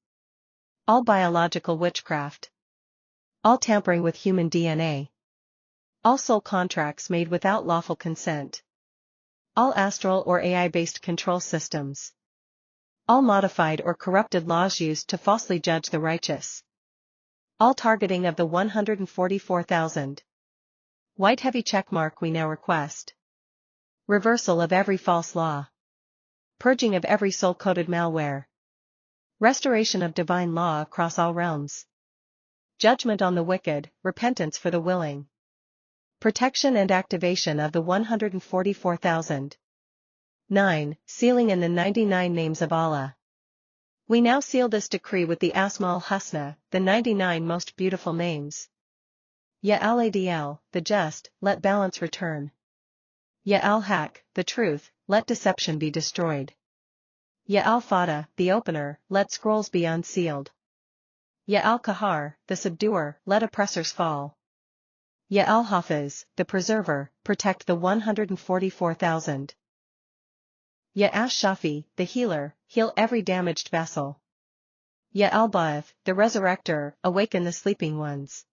Speaker 1: All biological witchcraft. All tampering with human DNA. All soul contracts made without lawful consent. All astral or AI-based control systems. All modified or corrupted laws used to falsely judge the righteous. All targeting of the 144,000. White heavy checkmark we now request. Reversal of every false law. Purging of every soul-coded malware. Restoration of divine law across all realms. Judgment on the wicked, repentance for the willing. Protection and activation of the 144,000. 9. Sealing in the 99 names of Allah. We now seal this decree with the Asma'ul Husna, the 99 most beautiful names. Ya al-Adl, the just, let balance return. Ya al-Haq, the truth, let deception be destroyed. Ya al-Fata, the opener, let scrolls be unsealed. Ya al-Qahar, the subduer, let oppressors fall. Ya al-Hafiz, the preserver, protect the 144,000. Ya ash-Shafi, the healer, heal every damaged vessel. Ya al-Ba'ath, the resurrector, awaken the sleeping ones.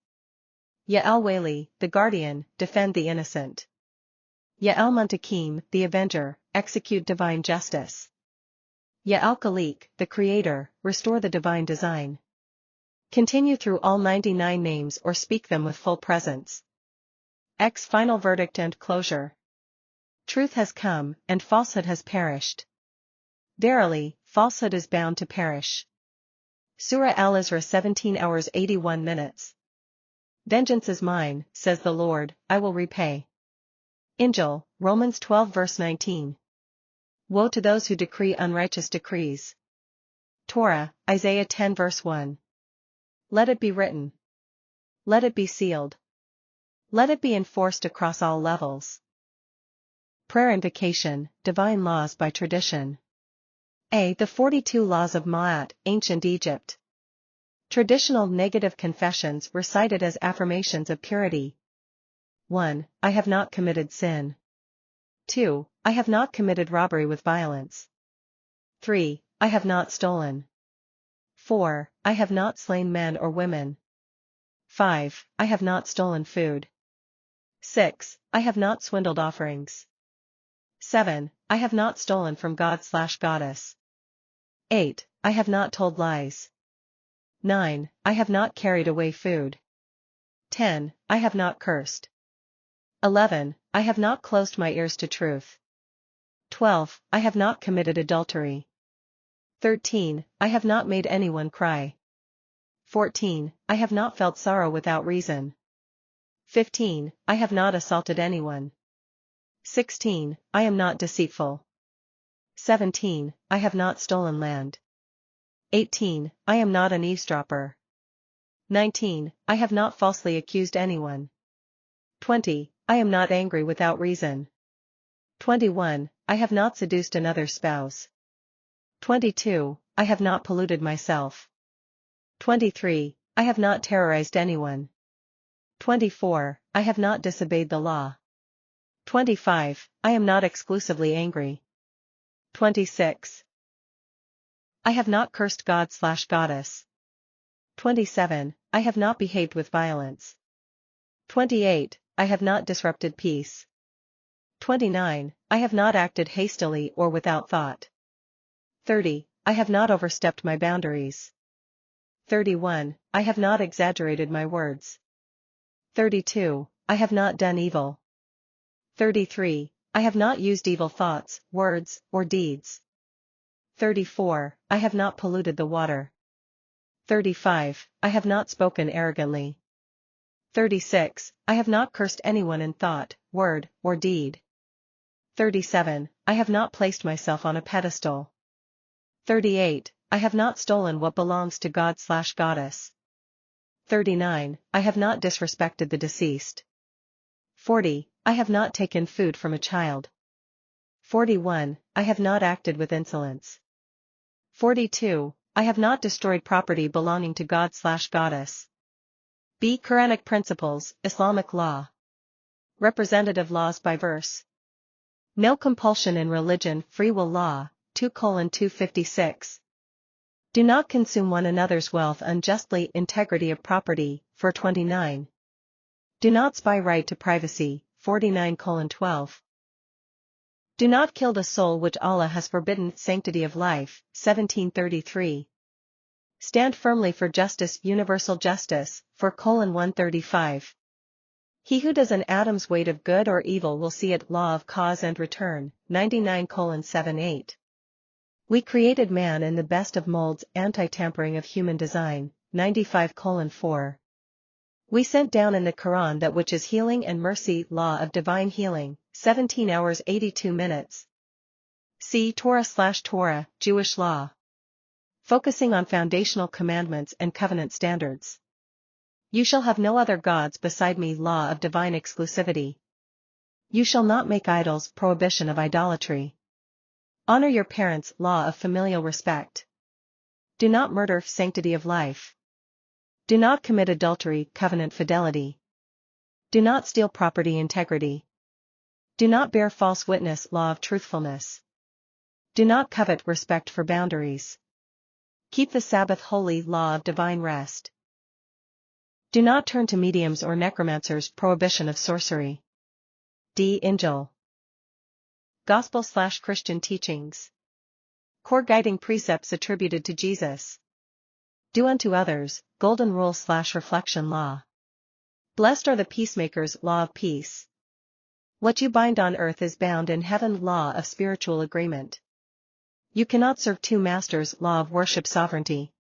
Speaker 1: Ya al-Wali, the guardian, defend the innocent. Ya al-Muntakim, the avenger, execute divine justice. Ya al-Khaliq, the creator, restore the divine design. Continue through all 99 names or speak them with full presence. X final verdict and closure. Truth has come, and falsehood has perished. Verily, falsehood is bound to perish. Surah Al-Isra 17 hours 81 minutes. Vengeance is mine, says the Lord, I will repay. Injil, Romans 12 verse 19. Woe to those who decree unrighteous decrees. Torah, Isaiah 10 verse 1. Let it be written. Let it be sealed. Let it be enforced across all levels. Prayer invocation, divine laws by tradition. A. The 42 laws of Ma'at, ancient Egypt. Traditional negative confessions recited as affirmations of purity. 1. I have not committed sin. 2. I have not committed robbery with violence. 3. I have not stolen. 4. I have not slain men or women. 5. I have not stolen food. 6. I have not swindled offerings. 7. I have not stolen from God/Goddess. 8. I have not told lies. 9. I have not carried away food. 10. I have not cursed. 11. I have not closed my ears to truth. 12. I have not committed adultery. 13. I have not made anyone cry. 14. I have not felt sorrow without reason. 15. I have not assaulted anyone. 16. I am not deceitful. 17. I have not stolen land. 18. I am not an eavesdropper. 19. I have not falsely accused anyone. 20. I am not angry without reason. 21. I have not seduced another spouse. 22. I have not polluted myself. 23. I have not terrorized anyone. 24. I have not disobeyed the law. 25. I am not exclusively angry. 26. I have not cursed God/Goddess. 27. I have not behaved with violence. 28. I have not disrupted peace. 29. I have not acted hastily or without thought. 30. I have not overstepped my boundaries. 31. I have not exaggerated my words. 32. I have not done evil. 33. I have not used evil thoughts, words, or deeds. 34. I have not polluted the water. 35. I have not spoken arrogantly. 36. I have not cursed anyone in thought, word, or deed. 37. I have not placed myself on a pedestal. 38. I have not stolen what belongs to God/Goddess. 39. I have not disrespected the deceased. 40. I have not taken food from a child. 41. I have not acted with insolence. 42. I have not destroyed property belonging to God/Goddess. B. Quranic principles, Islamic law. Representative laws by verse. No compulsion in religion, free will law, 2:256. Do not consume one another's wealth unjustly, integrity of property, 429. Do not spy, right to privacy, 49:12. Do not kill the soul which Allah has forbidden, sanctity of life, 1733. Stand firmly for justice, universal justice, 4:135. He who does an atom's weight of good or evil will see it, law of cause and return, 99:78. We created man in the best of molds, anti-tampering of human design, 95:4. We sent down in the Qur'an that which is healing and mercy, law of divine healing, 17 hours 82 minutes. See Torah/Torah, Jewish law. Focusing on foundational commandments and covenant standards. You shall have no other gods beside me, law of divine exclusivity. You shall not make idols, prohibition of idolatry. Honor your parents, law of familial respect. Do not murder, sanctity of life. Do not commit adultery, covenant fidelity. Do not steal property, integrity. Do not bear false witness, law of truthfulness. Do not covet, respect for boundaries. Keep the Sabbath holy, law of divine rest. Do not turn to mediums or necromancers, prohibition of sorcery. D. Injil. Gospel/Christian teachings. Core guiding precepts attributed to Jesus. Do unto others, golden rule/reflection law. Blessed are the peacemakers, law of peace. What you bind on earth is bound in heaven, law of spiritual agreement. You cannot serve two masters, law of worship, sovereignty.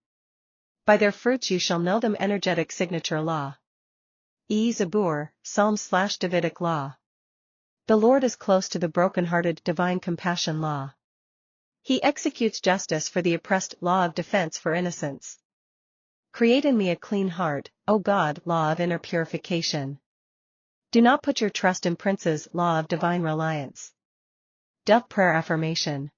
Speaker 1: By their fruits you shall know them, energetic signature law. Zabur, Psalms/Davidic law. The Lord is close to the brokenhearted, divine compassion law. He executes justice for the oppressed, law of defense for innocence. Create in me a clean heart, O God, law of inner purification. Do not put your trust in princes, law of divine reliance. Dove prayer affirmation.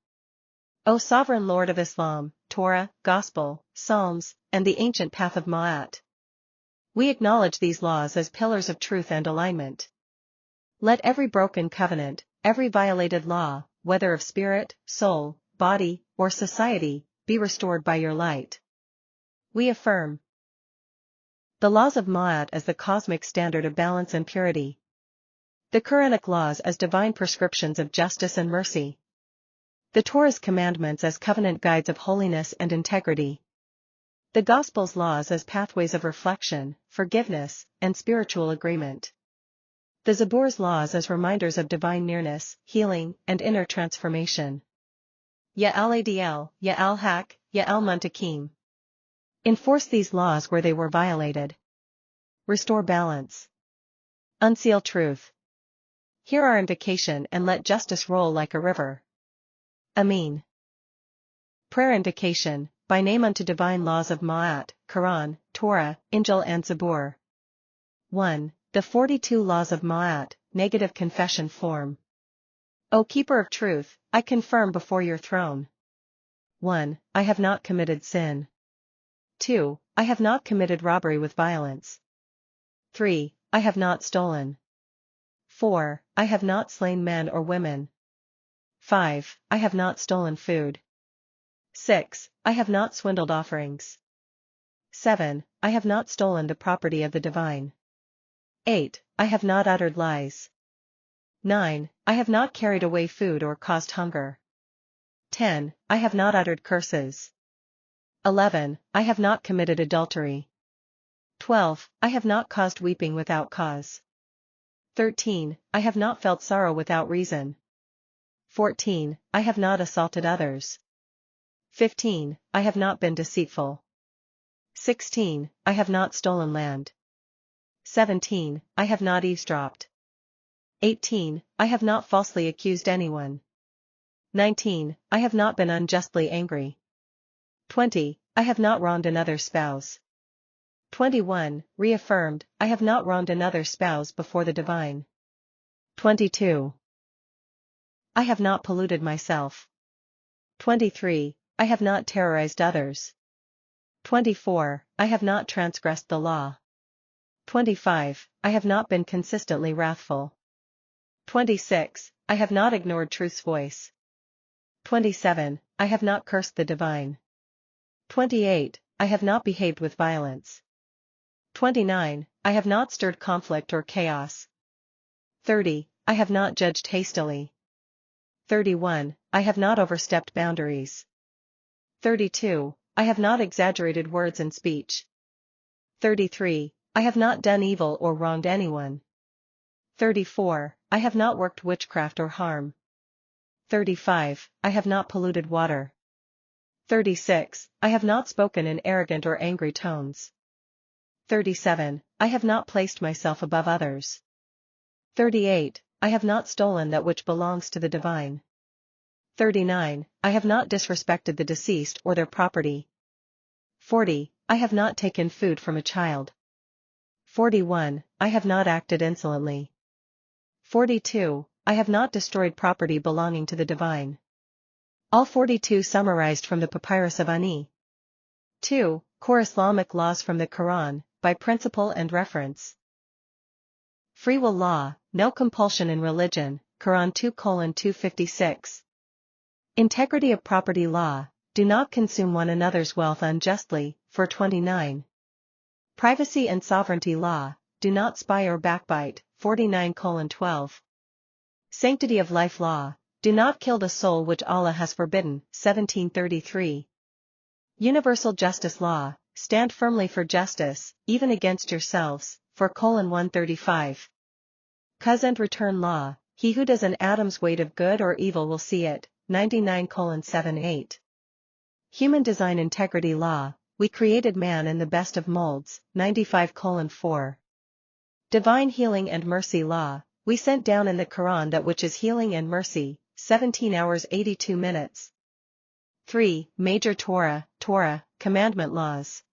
Speaker 1: O sovereign Lord of Islam, Torah, Gospel, Psalms, and the ancient path of Ma'at. We acknowledge these laws as pillars of truth and alignment. Let every broken covenant, every violated law, whether of spirit, soul, body, or society, be restored by your light. We affirm the laws of Ma'at as the cosmic standard of balance and purity. The Quranic laws as divine prescriptions of justice and mercy. The Torah's commandments as covenant guides of holiness and integrity. The Gospel's laws as pathways of reflection, forgiveness, and spiritual agreement. The Zabur's laws as reminders of divine nearness, healing, and inner transformation. Ya al-Adl, Ya al-Haq, Ya al-Muntakim. Enforce these laws where they were violated. Restore balance. Unseal truth. Hear our invocation and let justice roll like a river. Amin. Prayer invocation. by name unto divine laws of Ma'at, Qur'an, Torah, Injil and Zabur. 1. The 42 laws of Ma'at, negative confession form. O keeper of truth, I confirm before your throne. 1. I have not committed sin. 2. I have not committed robbery with violence. 3. I have not stolen. 4. I have not slain men or women. 5. I have not stolen food. 6. I have not swindled offerings. 7. I have not stolen the property of the divine. 8. I have not uttered lies. 9. I have not carried away food or caused hunger. 10. I have not uttered curses. 11. I have not committed adultery. 12. I have not caused weeping without cause. 13. I have not felt sorrow without reason. 14. I have not assaulted others. 15. I have not been deceitful. 16. I have not stolen land. 17. I have not eavesdropped. 18. I have not falsely accused anyone. 19. I have not been unjustly angry. 20. I have not wronged another spouse. 21. Reaffirmed, I have not wronged another spouse before the divine. 22. I have not polluted myself. 23. I have not terrorized others. 24. I have not transgressed the law. 25. I have not been consistently wrathful. 26. I have not ignored truth's voice. 27. I have not cursed the divine. 28. I have not behaved with violence. 29. I have not stirred conflict or chaos. 30. I have not judged hastily. 31. I have not overstepped boundaries. 32. I have not exaggerated words in speech. 33. I have not done evil or wronged anyone. 34. I have not worked witchcraft or harm. 35. I have not polluted water. 36. I have not spoken in arrogant or angry tones. 37. I have not placed myself above others. 38. I have not stolen that which belongs to the divine. 39. I have not disrespected the deceased or their property. 40. I have not taken food from a child. 41. I have not acted insolently. 42. I have not destroyed property belonging to the divine. All 42 summarized from the Papyrus of Ani. 2. Core Islamic laws from the Qur'an, by principle and reference. Free will law, no compulsion in religion, Qur'an 2:256. Integrity of property law, do not consume one another's wealth unjustly, 429. Privacy and sovereignty law, do not spy or backbite, 49:12. Sanctity of life law, do not kill the soul which Allah has forbidden, 1733. Universal justice law, stand firmly for justice, even against yourselves, 4:135. Cause and return law, he who does an atom's weight of good or evil will see it, 99:78. Human design integrity law, we created man in the best of molds, 95:4. Divine healing and mercy law, we sent down in the Qur'an that which is healing and mercy, 17 hours 82 minutes. 3. Major Tawrah, commandment laws.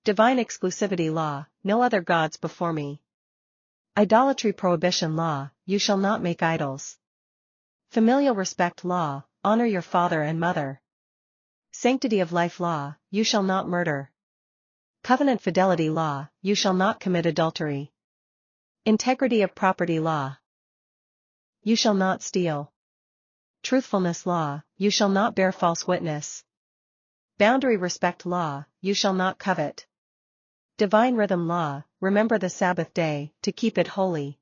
Speaker 1: Divine exclusivity law, no other gods before me. Idolatry prohibition law, you shall not make idols. Familial respect law, honor your father and mother. Sanctity of life law, you shall not murder. Covenant fidelity law, you shall not commit adultery. Integrity of property law, you shall not steal. Truthfulness law, you shall not bear false witness. Boundary respect law, you shall not covet. Divine rhythm law, remember the Sabbath day, to keep it holy.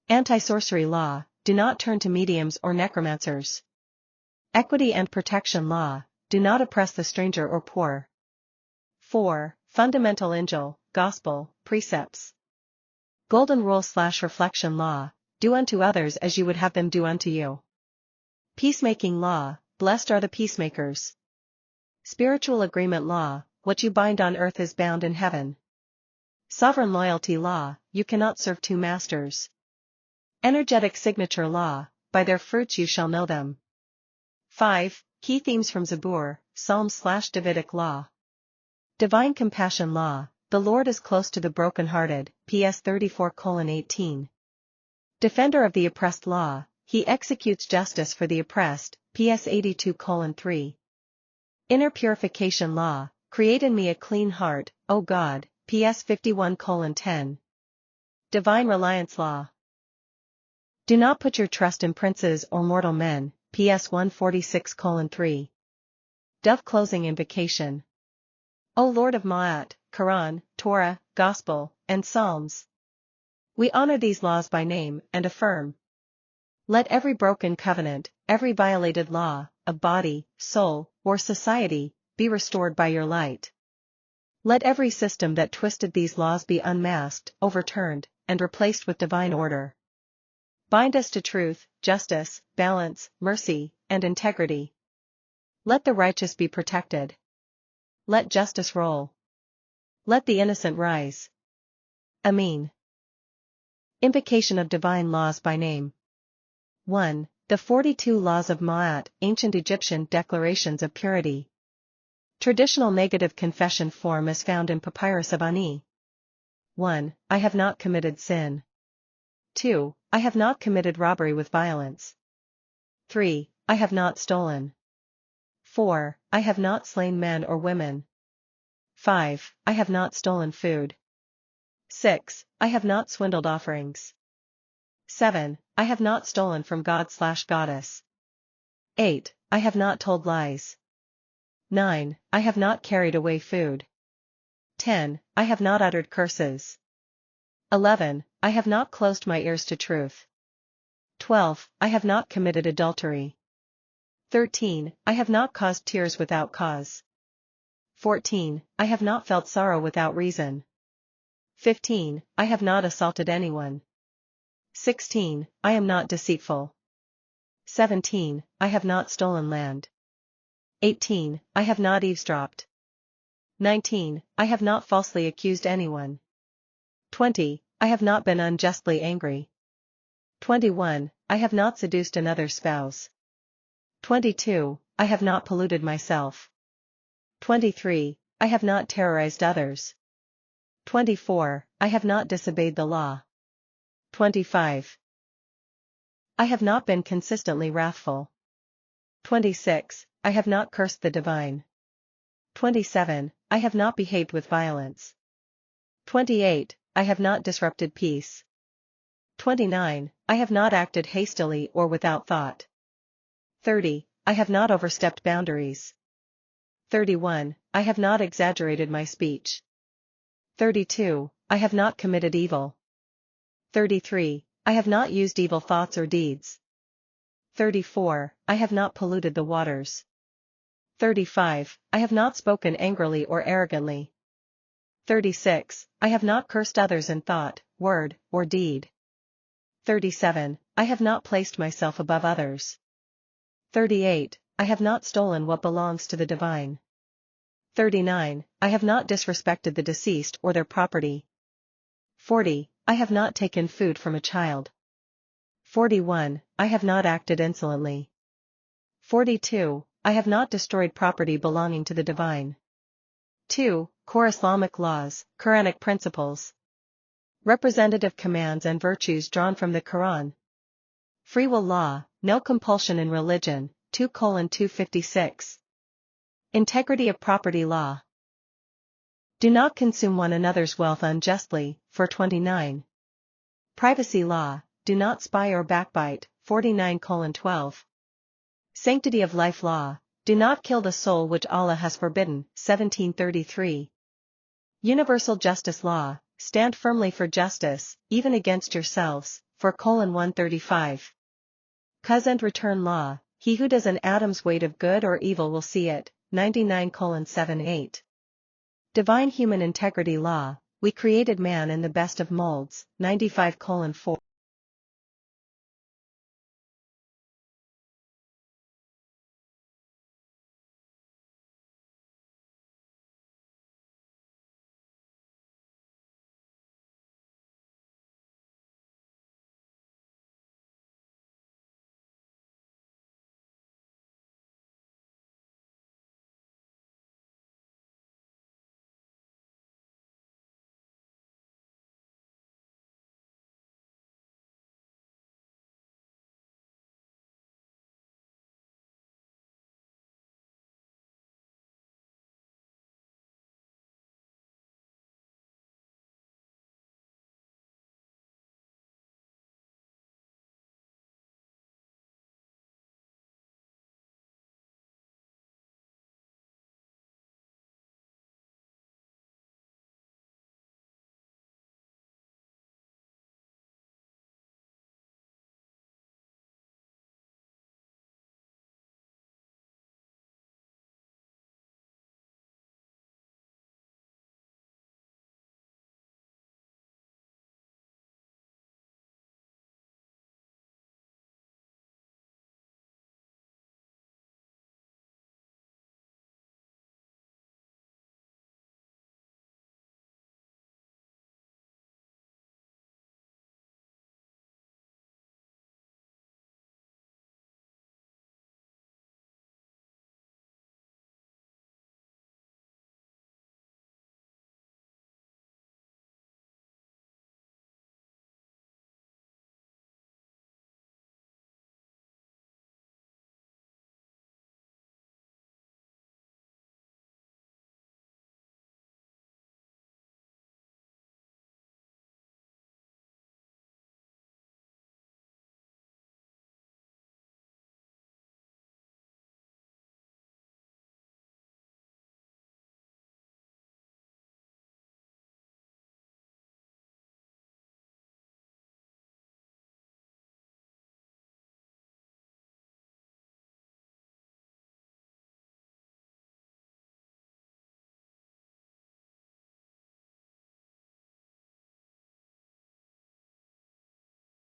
Speaker 1: Anti-sorcery law, do not turn to mediums or necromancers. Equity and protection law, do not oppress the stranger or poor. 4. Fundamental Injil, gospel, precepts. Golden rule/reflection law, do unto others as you would have them do unto you. Peacemaking law, blessed are the peacemakers. Spiritual agreement law, what you bind on earth is bound in heaven. Sovereign loyalty law, you cannot serve two masters. Energetic signature law, by their fruits you shall know them. 5. Key themes from Zabur, Psalms/Davidic law. Divine compassion law. The Lord is close to the brokenhearted, PS 34:18. Defender of the oppressed law, he executes justice for the oppressed, PS 82:3. Inner purification law, create in me a clean heart, O God, PS 51:10. Divine reliance law. Do not put your trust in princes or mortal men, PS 146:3. Dove closing invocation. O Lord of Ma'at, Qur'an, Torah, Gospel, and Psalms. We honor these laws by name and affirm. Let every broken covenant, every violated law, of body, soul, or society, be restored by your light. Let every system that twisted these laws be unmasked, overturned, and replaced with divine order. Bind us to truth, justice, balance, mercy, and integrity. Let the righteous be protected. Let justice roll. Let the innocent rise. Amen. Invocation of divine laws by name. 1. The 42 Laws of Ma'at, ancient Egyptian declarations of purity. Traditional negative confession form is found in Papyrus of Ani. 1. I have not committed sin. 2. I have not committed robbery with violence. 3. I have not stolen. 4. I have not slain men or women. 5. I have not stolen food. 6. I have not swindled offerings. 7. I have not stolen from God/goddess. 8. I have not told lies. 9. I have not carried away food. 10. I have not uttered curses. 11. I have not closed my ears to truth. 12. I have not committed adultery. 13. I have not caused tears without cause. 14. I have not felt sorrow without reason. 15. I have not assaulted anyone. 16. I am not deceitful. 17. I have not stolen land. 18. I have not eavesdropped. 19. I have not falsely accused anyone. 20. I have not been unjustly angry. 21. I have not seduced another spouse. 22. I have not polluted myself. 23. I have not terrorized others. 24. I have not disobeyed the law. 25. I have not been consistently wrathful. 26. I have not cursed the divine. 27. I have not behaved with violence. 28. I have not disrupted peace. 29. I have not acted hastily or without thought. 30. I have not overstepped boundaries. 31. I have not exaggerated my speech. 32. I have not committed evil. 33. I have not used evil thoughts or deeds. 34. I have not polluted the waters. 35. I have not spoken angrily or arrogantly. 36. I have not cursed others in thought, word, or deed. 37. I have not placed myself above others. 38. I have not stolen what belongs to the divine. 39. I have not disrespected the deceased or their property. 40. I have not taken food from a child. 41. I have not acted insolently. 42. I have not destroyed property belonging to the divine. 2. Core Islamic laws, Quranic principles. Representative commands and virtues drawn from the Qur'an. Free will law, no compulsion in religion, 2:256. Integrity of property law. Do not consume one another's wealth unjustly, 429. Privacy law, do not spy or backbite, 49:12. Sanctity of life law, do not kill the soul which Allah has forbidden, 1733. Universal justice law, stand firmly for justice, even against yourselves, 4:135. Cause and return law, he who does an atom's weight of good or evil will see it, 99:78. Divine human integrity law, we created man in the best of molds, 95:4.